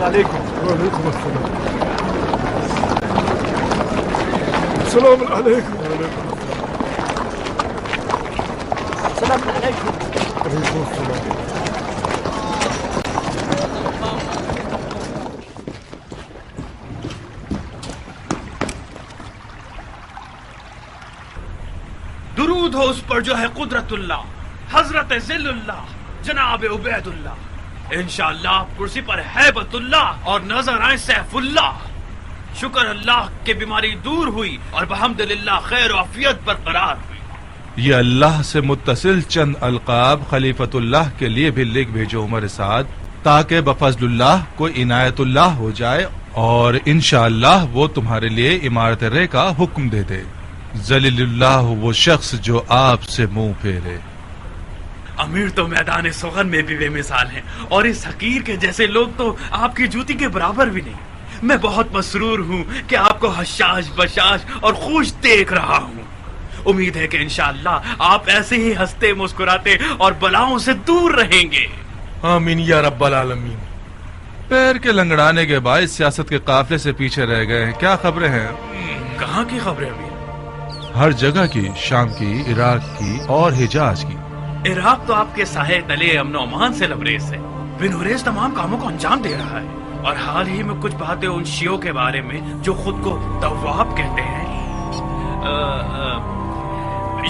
عليكم. وعليكم السلام. السلام عليكم. السلام عليكم. وعليكم السلام. درود ہو اس پر جو ہے قدرت اللہ، حضرت ذل اللہ، جناب عبید اللہ. انشاءاللہ آپ کرسی پر ہیبت اللہ اور نظر آئیں سیف اللہ. شکر اللہ کہ بیماری دور ہوئی اور بحمدللہ خیر و عافیت برقرار ہوئی. یہ اللہ سے متصل چند القاب خلیفۃ اللہ کے لیے بھی لکھ بھیجو عمر سعد، تاکہ بفضل اللہ کو عنایت اللہ ہو جائے اور انشاءاللہ وہ تمہارے لیے عمارت رے کا حکم دے دے. ذلیل اللہ وہ شخص جو آپ سے منہ پھیرے. امیر تو میدان سخن میں بھی بے مثال ہیں، اور اس حقیر کے جیسے لوگ تو آپ کی جوتی کے برابر بھی نہیں. میں بہت مسرور ہوں کہ آپ کو حشاش بشاش اور خوش دیکھ رہا ہوں. امید ہے کہ انشاءاللہ آپ ایسے ہی ہنستے مسکراتے اور بلاؤں سے دور رہیں گے. آمین یا رب العالمین. پیر کے لنگڑانے کے باعث سیاست کے قافلے سے پیچھے رہ گئے ہیں. کیا خبریں ہیں؟ کہاں کی خبریں امیر؟ ہر جگہ کی، شام کی، عراق کی اور حجاز کی. عراق تو آپ کے سائے تلے امن و امان سے لبریز ہے. بن حریث تمام کاموں کو انجام دے رہا ہے، اور حال ہی میں کچھ باتیں ان شیعوں کے بارے میں جو خود کو تواب کہتے ہیں.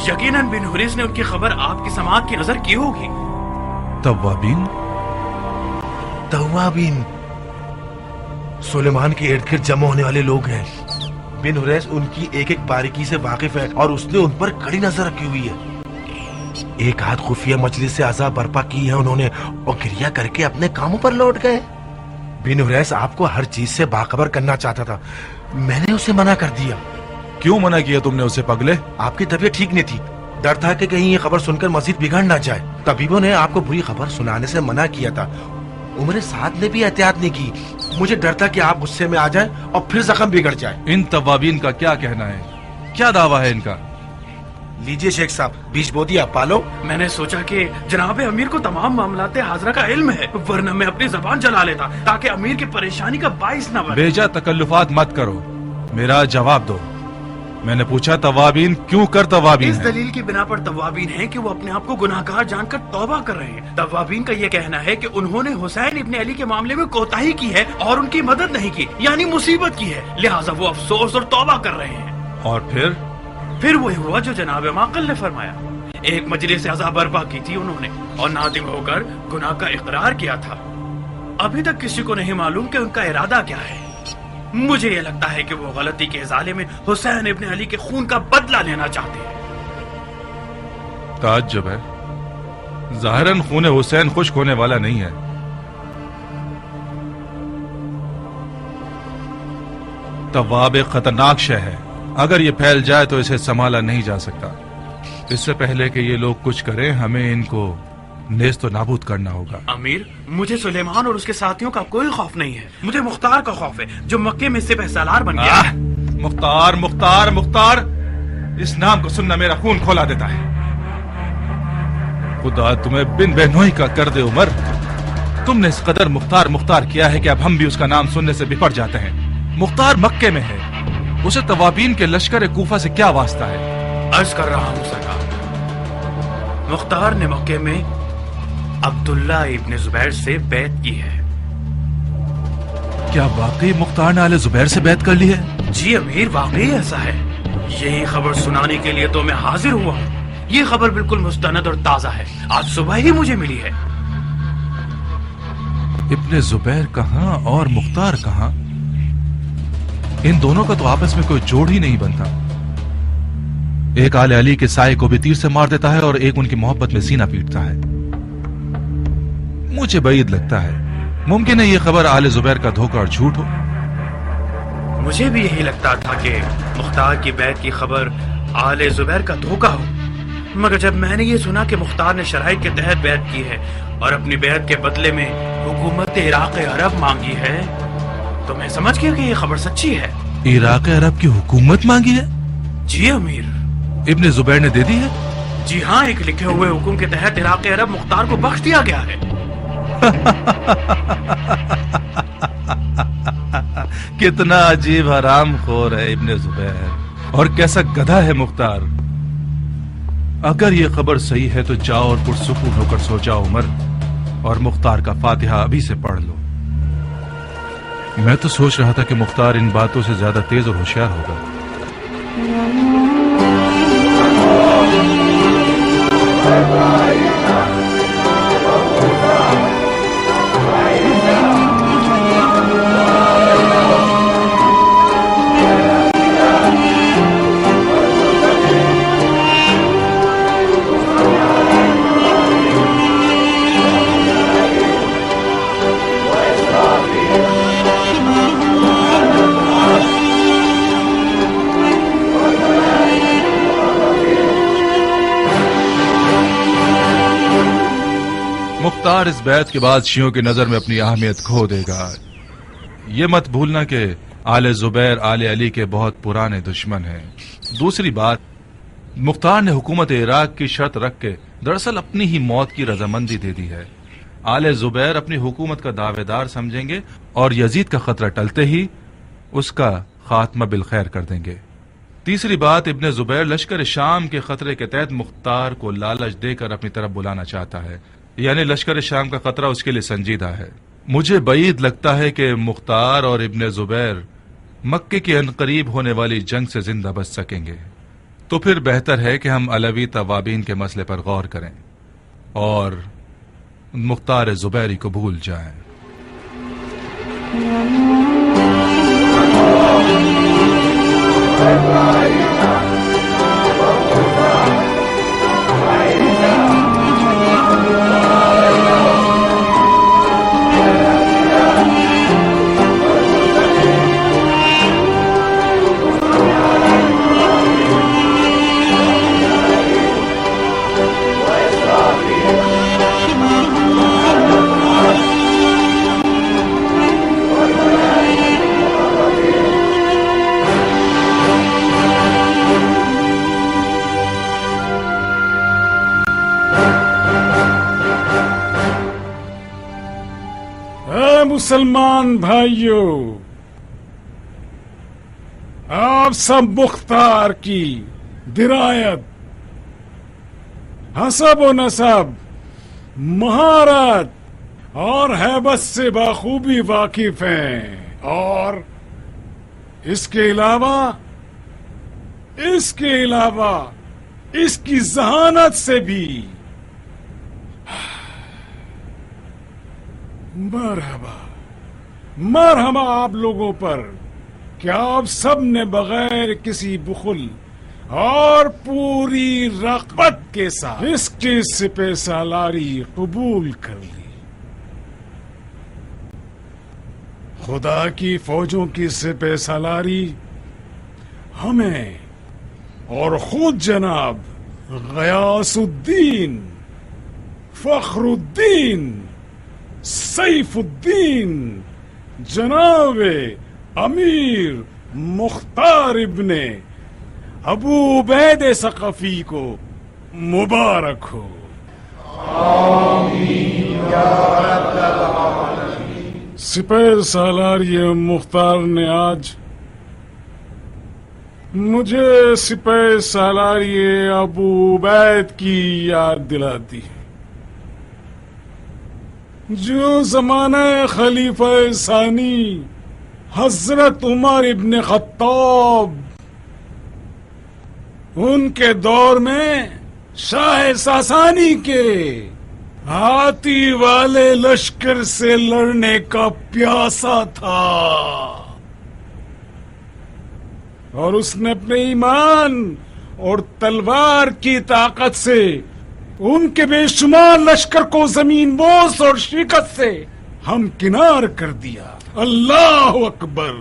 یقیناً بن حریث نے ان کی خبر آپ کی سماعت کی نظر کی ہوگی. توابین سلیمان کے ارد گرد جمع ہونے والے لوگ ہیں. بن حریث ان کی ایک ایک باریکی سے واقف ہے اور اس نے ان پر کڑی نظر رکھی ہوئی ہے. ایک آدھ خفیہ مجلس سے عذاب برپا کی ہے انہوں نے، اور گریہ کر کے اپنے کاموں پر لوٹ گئے. بن حریث آپ کو ہر چیز سے باخبر کرنا چاہتا تھا، میں نے اسے منع کر دیا. کیوں منع کیا تم نے اسے پگلے؟ آپ کی طبیعت ٹھیک نہیں تھی، ڈر تھا کہ کہیں یہ خبر سن کر مزید بگڑ نہ جائے. طبیبوں نے آپ کو بری خبر سنانے سے منع کیا تھا. عمر سعد نے بھی احتیاط نہیں کی. مجھے ڈر تھا کہ آپ غصے میں آ جائیں اور پھر زخم بگڑ جائے. ان توابین کا کیا کہنا ہے؟ کیا دعویٰ ہے ان کا؟ لیجئے شیخ صاحب، بیچ بو دیا پالو. میں نے سوچا کہ جناب امیر کو تمام معاملات حاضرہ کا علم ہے، ورنہ میں اپنی زبان چلا لیتا تاکہ امیر کی پریشانی کا باعث نہ بنے. بیجا تکلفات مت کرو، میرا جواب دو. میں نے پوچھا توابین کیوں کر توابین اس ہے؟ دلیل کی بنا پر توابین ہیں کہ وہ اپنے آپ کو گناہگار جان کر توبہ کر رہے ہیں. توابین کا یہ کہنا ہے کہ انہوں نے حسین ابن علی کے معاملے میں کوتاہی کی ہے اور ان کی مدد نہیں کی، یعنی مصیبت کی ہے، لہٰذا وہ افسوس اور توبہ کر رہے ہیں. اور پھر وہی ہوا جو جناب معقل نے فرمایا. ایک مجلس سے عذاب برپا کی تھی انہوں نے، اور نادم ہو کر گناہ کا اقرار کیا تھا. ابھی تک کسی کو نہیں معلوم کہ ان کا ارادہ کیا ہے. مجھے یہ لگتا ہے کہ وہ غلطی کے ازالے میں حسین ابن علی کے خون کا بدلہ لینا چاہتے ہیں. تعجب ہے، ظاہراً خون حسین خشک ہونے والا نہیں ہے. تواب ایک خطرناک شے ہے، اگر یہ پھیل جائے تو اسے سنبھالا نہیں جا سکتا. اس سے پہلے کہ یہ لوگ کچھ کریں ہمیں ان کو نیست و نابود کرنا ہوگا. امیر، مجھے سلیمان اور اس کے ساتھیوں کا کوئی خوف نہیں ہے، مجھے مختار کا خوف ہے جو مکے میں سپہ سالار بن گیا. مختار مختار مختار، اس نام کو سننا میرا خون کھولا دیتا ہے. خدا تمہیں بن بہنوئی کا کر دے عمر، تم نے اس قدر مختار مختار کیا ہے کہ اب ہم بھی اس کا نام سننے سے بپڑ جاتے ہیں. مختار مکے میں ہے، اسے توابین کے لشکر کوفہ سے کیا واسطہ ہے؟ عرض کر رہا ہوں سرکار، مختار نے مکے میں عبداللہ ابن زبیر سے بیعت کی ہے. کیا واقعی مختار نے آل زبیر سے بیعت کر لی ہے؟ جی امیر، واقعی ایسا ہے. یہی خبر سنانے کے لیے تو میں حاضر ہوا ہوں. یہ خبر بالکل مستند اور تازہ ہے، آج صبح ہی مجھے ملی ہے. ابن زبیر کہاں اور مختار کہاں؟ ان دونوں کا تو آپس میں کوئی جوڑ ہی نہیں بنتا. ایک آل علی کے سائے کو بھی تیر سے مار دیتا ہے اور ایک ان کی محبت میں سینہ پیٹتا ہے. مجھے بعید لگتا ہے، ممکن ہے یہ خبر آل زبیر کا دھوکہ اور جھوٹ ہو. مجھے بھی یہی لگتا تھا کہ مختار کی بیعت کی خبر آل زبیر کا دھوکہ ہو، مگر جب میں نے یہ سنا کہ مختار نے شرائط کے تحت بیعت کی ہے اور اپنی بیعت کے بدلے میں حکومت عراق عرب مانگی ہے تو میں سمجھ گیا کہ یہ خبر سچی ہے. عراق عرب کی حکومت مانگی ہے؟ جی امیر. ابن زبیر نے دے دی ہے؟ جی ہاں، ایک لکھے ہوئے حکم کے تحت عراق عرب مختار کو بخش دیا گیا ہے. کتنا عجیب حرام خور ہے ابن زبیر، اور کیسا گدھا ہے مختار۔ اگر یہ خبر صحیح ہے تو جاؤ اور پرسکون ہو کر سو جاؤ عمر، اور مختار کا فاتحہ ابھی سے پڑھ لو۔ میں تو سوچ رہا تھا کہ مختار ان باتوں سے زیادہ تیز اور ہوشیار ہوگا۔ مختار اس بیعت کے بعد شیعوں کی نظر میں اپنی اہمیت کھو دے گا۔ یہ مت بھولنا کہ آل زبیر آل علی کے بہت پرانے دشمن ہیں۔ دوسری بات، مختار نے حکومت عراق کی شرط رکھ کے دراصل اپنی ہی موت کی رضامندی دے دی ہے۔ آل زبیر اپنی حکومت کا دعوے دار سمجھیں گے اور یزید کا خطرہ ٹلتے ہی اس کا خاتمہ بالخیر کر دیں گے۔ تیسری بات، ابن زبیر لشکر شام کے خطرے کے تحت مختار کو لالچ دے کر اپنی طرف بلانا چاہتا ہے، یعنی لشکر شام کا خطرہ اس کے لیے سنجیدہ ہے۔ مجھے بعید لگتا ہے کہ مختار اور ابن زبیر مکے کی عنقریب ہونے والی جنگ سے زندہ بچ سکیں گے، تو پھر بہتر ہے کہ ہم علوی توابین کے مسئلے پر غور کریں اور مختار زبیری کو بھول جائیں۔ مسلمان بھائیوں، آپ سب مختار کی درایت، حسب و نسب، مہارت اور ہیبت سے بخوبی واقف ہیں، اور اس کے علاوہ اس کی ذہانت سے بھی مرحبا آپ لوگوں پر کہ آپ سب نے بغیر کسی بخل اور پوری رغبت کے ساتھ اس کی سپہ سالاری قبول کر لی۔ خدا کی فوجوں کی سپہ سالاری ہمیں اور خود جناب غیاث الدین، فخر الدین، سیف الدین، جناب امیر مختار ابن ابو عبید ثقفی کو مبارک ہو۔ سپہ سالاری مختار نے آج مجھے سپہ سالاری ابو عبید کی یاد دلا دی، جو زمانہ خلیفہ ثانی حضرت عمر ابن خطاب، ان کے دور میں شاہ ساسانی کے ہاتھی والے لشکر سے لڑنے کا پیاسا تھا، اور اس نے اپنے ایمان اور تلوار کی طاقت سے ان کے بے شمار لشکر کو زمین بوس اور شکست سے ہمکنار کر دیا۔ اللہ اکبر۔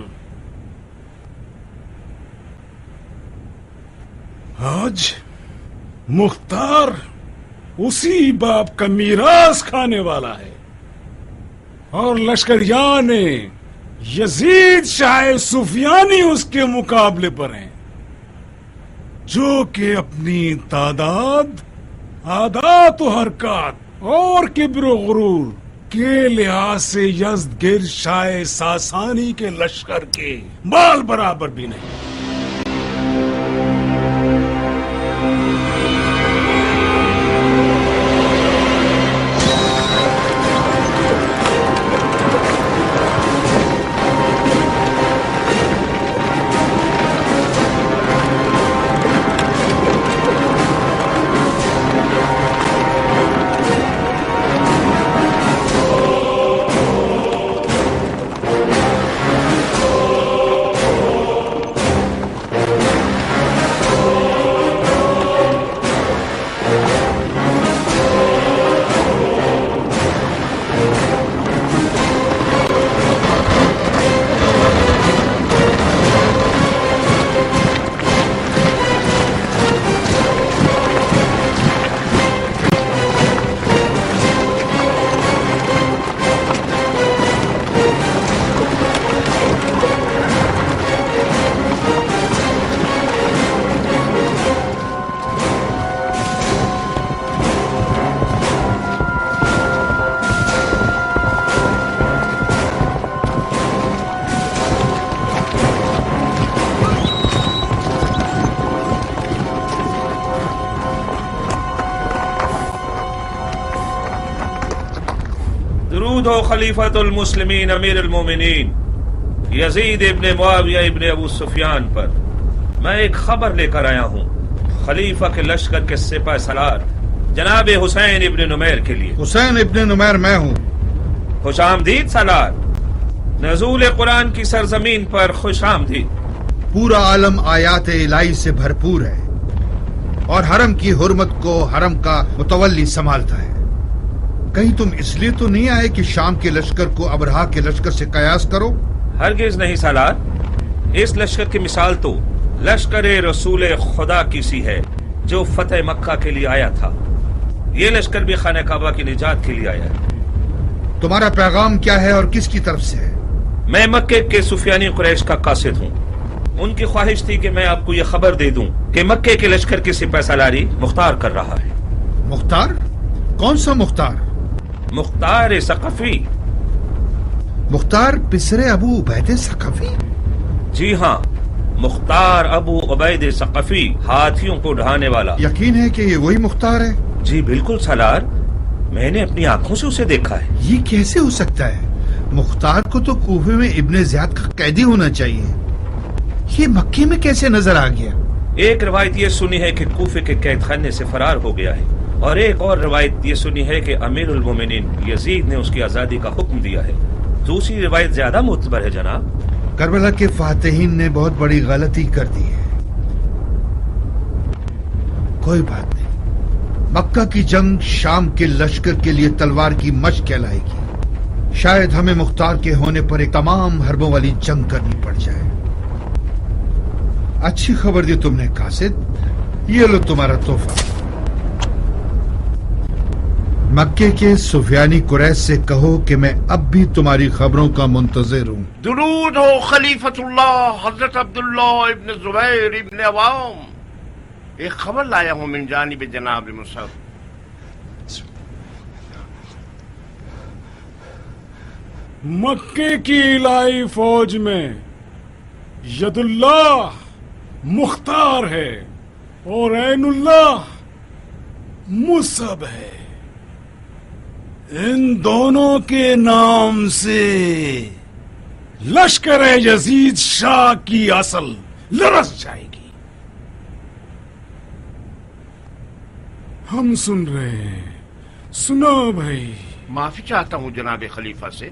آج مختار اسی باپ کا میراث کھانے والا ہے، اور لشکریان یزید شاہ سفیانی اس کے مقابلے پر ہیں، جو کہ اپنی تعداد، عادات و حرکات اور کبر و غرور کے لحاظ سے یزد گر شاہ ساسانی کے لشکر کے بال برابر بھی نہیں. درود ہو خلیفۃ المسلمین امیر المومنین یزید ابن معاویہ ابن ابو سفیان پر. میں ایک خبر لے کر آیا ہوں خلیفہ کے لشکر کے سپہ سالار جناب حسین ابن نمیر کے لیے. حسین ابن نمیر میں ہوں. خوش آمدید سالار. نزول قرآن کی سرزمین پر خوش آمدید. پورا عالم آیات الہی سے بھرپور ہے اور حرم کی حرمت کو حرم کا متولی سنبھالتا ہے. کہیں تم اس لیے تو نہیں آئے کہ شام کے لشکر کو ابرہا کے لشکر سے قیاس کرو؟ ہرگز نہیں سالار. اس لشکر کی مثال تو لشکر رسول خدا کی سی ہے جو فتح مکہ کے لیے آیا تھا. یہ لشکر بھی خانہ کعبہ کی نجات کے لیے آیا ہے. تمہارا پیغام کیا ہے اور کس کی طرف سے ہے؟ میں مکے کے سفیانی قریش کا قاصد ہوں. ان کی خواہش تھی کہ میں آپ کو یہ خبر دے دوں کہ مکے کے لشکر کی سپہ سالاری مختار کر رہا ہے. مختار؟ کون سا مختار؟ مختار ثقفی. مختار پسر ابو عبید ثقفی؟ جی ہاں، مختار ابو عبید ثقفی، ہاتھیوں کو ڈھانے والا. یقین ہے کہ یہ وہی مختار ہے؟ جی بالکل سالار، میں نے اپنی آنکھوں سے اسے دیکھا ہے. یہ کیسے ہو سکتا ہے؟ مختار کو تو کوفے میں ابن زیاد کا قیدی ہونا چاہیے. یہ مکے میں کیسے نظر آ گیا؟ ایک روایت یہ سنی ہے کہ کوفے کے قید خانے سے فرار ہو گیا ہے، اور ایک اور روایت یہ سنی ہے کہ امیر المومنین یزید نے اس کی آزادی کا حکم دیا ہے. دوسری روایت زیادہ معتبر ہے جناب. کربلا کے فاتحین نے بہت بڑی غلطی کر دی ہے. کوئی بات نہیں، مکہ کی جنگ شام کے لشکر کے لیے تلوار کی مشق کہلائے گی. شاید ہمیں مختار کے ہونے پر ایک تمام حربوں والی جنگ کرنی پڑ جائے. اچھی خبر دی تم نے قاصد، یہ لو تمہارا تحفہ. مکے کے سفیانی قریش سے کہو کہ میں اب بھی تمہاری خبروں کا منتظر ہوں. درود ہو خلیفۃ اللہ حضرت عبداللہ ابن زبیر ابن عوام. ایک خبر لایا ہوں من جانب جناب مصعب. مکے کی الہی فوج میں ید اللہ مختار ہے اور عین اللہ مصعب ہے. ان دونوں کے نام سے لشکر یزید شاہ کی اصل لرز جائے گی. ہم سن رہے ہیں، سنو بھائی. معافی چاہتا ہوں جناب خلیفہ سے،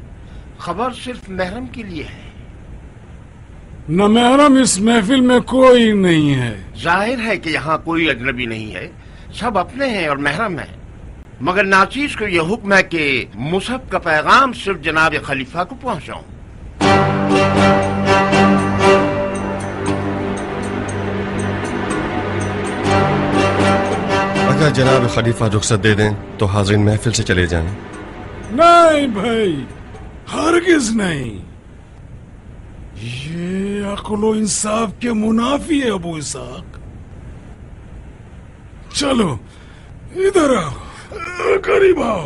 خبر صرف محرم کے لیے ہے. نہ محرم اس محفل میں کوئی نہیں ہے. ظاہر ہے کہ یہاں کوئی اجنبی نہیں ہے، سب اپنے ہیں اور محرم ہیں. مگر ناچیز کو یہ حکم ہے کہ مصعب کا پیغام صرف جناب خلیفہ کو پہنچاؤں. اگر جناب خلیفہ رخصت دے دیں تو حاضرین محفل سے چلے جائیں. نہیں بھائی، ہرگز نہیں. یہ عقل و انصاف کے منافی ہے ابو اسحاق. چلو ادھر آؤ، قریب آؤ.